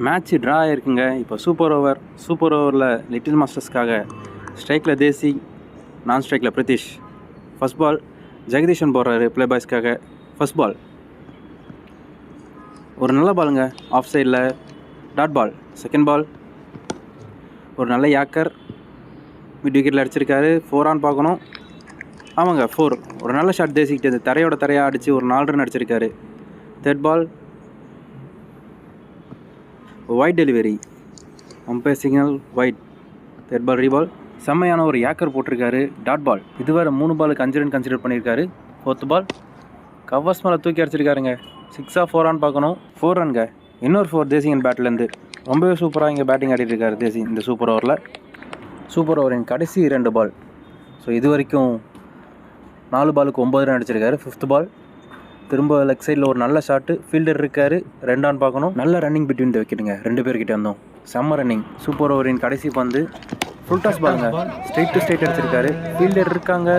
Match draw ஆகிருக்குங்க. இப்போ super ஓவரில் little மாஸ்டர்ஸ்க்காக ஸ்ட்ரைக்கில் தேசி, நான் ஸ்ட்ரைக்கில் பிரித்திஷ். ஃபர்ஸ்ட் பால் ஜெகதீஷன் போடுறாரு ப்ளே பாய்ஸ்க்காக. ஃபர்ஸ்ட் பால் ஒரு நல்ல பாலுங்க, ஆஃப் சைடில் டாட் பால். செகண்ட் பால் ஒரு நல்ல யாக்கர், மிட் விக்கெட்டில் அடிச்சிருக்காரு. 4 ஆன் பார்க்கணும். ஆமாங்க 4. ஒரு நல்ல ஷாட் தேசிக்கிட்டு தரையோட தரையாக அடித்து ஒரு 4 ரன் அடிச்சிருக்காரு. Third ball wide delivery, umpire signal wide. Third ball reball, செம்மையான ஒரு யாக்கர் போட்டிருக்காரு. Dot ball. இதுவரை 3 பாலுக்கு 5 ரன் கன்சிடர் பண்ணியிருக்காரு. ஃபோர்த் பால் கவர்ஸ் மேலே தூக்கி அடிச்சிருக்காருங்க. 6 4 ஆன் பார்க்கணும். 4 ரன்ங்க. இன்னொரு 4 தேசிங்கன் பேட்லேருந்து. ரொம்பவே சூப்பராக இங்கே பேட்டிங் ஆடிட்டு இருக்காரு தேசி இந்த சூப்பர் ஓவரில். சூப்பர் ஓவரின் கடைசி 2 பால். ஸோ இது வரைக்கும் 4 பாலுக்கு 9 ரன் அடிச்சிருக்காரு. ஃபிஃப்த் பால் திரும்ப லெக் சைடில் ஒரு நல்ல ஷாட்டு, ஃபீல்டர் இருக்கார். 2 ஆன் பார்க்கணும். நல்ல ரன்னிங் பிட்வீன் த விக்கெட்டுங்க, 2 பேர்கிட்ட இருந்தோம். செம்ம ரன்னிங். சூப்பர் ஓவரின் கடைசி பந்து ஃபுல் டாஸ் பாருங்க, ஸ்ட்ரைட் டு ஸ்ட்ரைட் அடிச்சிருக்காரு. ஃபீல்டர் இருக்காங்க,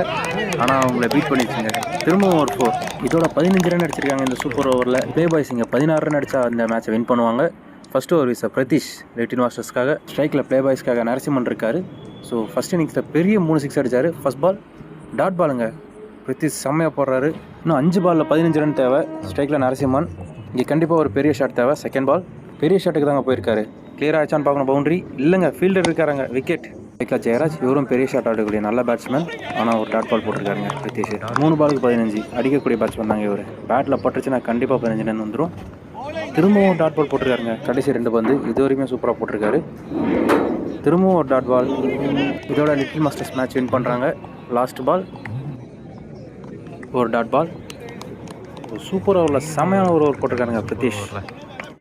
ஆனால் அவங்கள பீட் பண்ணிடுச்சுங்க. திரும்பவும் ஒரு 4. இதோட 15 ரன் அடிச்சிருக்காங்க இந்த சூப்பர் ஓவரில். ப்ளே பாய்ஸ் இங்கே 16 ரன் அடித்தா இந்த மேட்சை வின் பண்ணுவாங்க. ஃபர்ஸ்ட் ஓவர் வீச பிரதீஷ் லிட்டில் மாஸ்டர்ஸ்க்காக. ஸ்ட்ரைக்கில் ப்ளே பாய்ஸ்க்காக நரசிம்மன் இருக்கார். ஸோ ஃபஸ்ட் இன்னிங்ஸில் பெரிய 3 6 அடித்தார். ஃபர்ஸ்ட் பால் டாட் பாலுங்க, பிரதீஷ் செம்மையாக போடுறாரு. இன்னும் 5 பாலில் 15 ரன் தேவை. ஸ்ட்ரைக்கில் நரசிம்மன். இங்கே கண்டிப்பாக ஒரு பெரிய ஷாட் தேவை. செகண்ட் பால் பெரிய ஷாட்டுக்கு தாங்க போயிருக்காரு. கிளியராக ஆச்சான்னு பார்க்கணும். பவுண்டரி இல்லைங்க, ஃபீல்டர் இருக்காருங்க. விக்கெட். ஸ்ட்ரைக்கில் ஜெயராஜ், இவரும் பெரிய ஷாட் ஆடக்கூடிய நல்ல பேட்ஸ்மேன். ஆனால் ஒரு டாட் பால் போட்டிருக்காருங்க பிரதீஷ். 3 பாலுக்கு 15 அடிக்கக்கூடிய பேட்ஸ்மேன் தாங்க இவர். பேட்டில் பட்டுச்சுன்னா கண்டிப்பாக 15 ரன் வந்துடும். திரும்பவும் டாட் பால் போட்டிருக்காருங்க. கடைசி 2 பந்து இது வரைக்குமே சூப்பராக போட்டிருக்காரு. திரும்பவும் ஒரு டாட் பால். இதோட லிட்டில் மாஸ்டர்ஸ் மேட்ச் வின் பண்ணுறாங்க. லாஸ்ட் பால் ஒரு டாட் பால். சூப்பர் ஓவரில் செம்மையான ஒரு ஓவர் போட்டிருக்காருங்க பிரதீஷ்.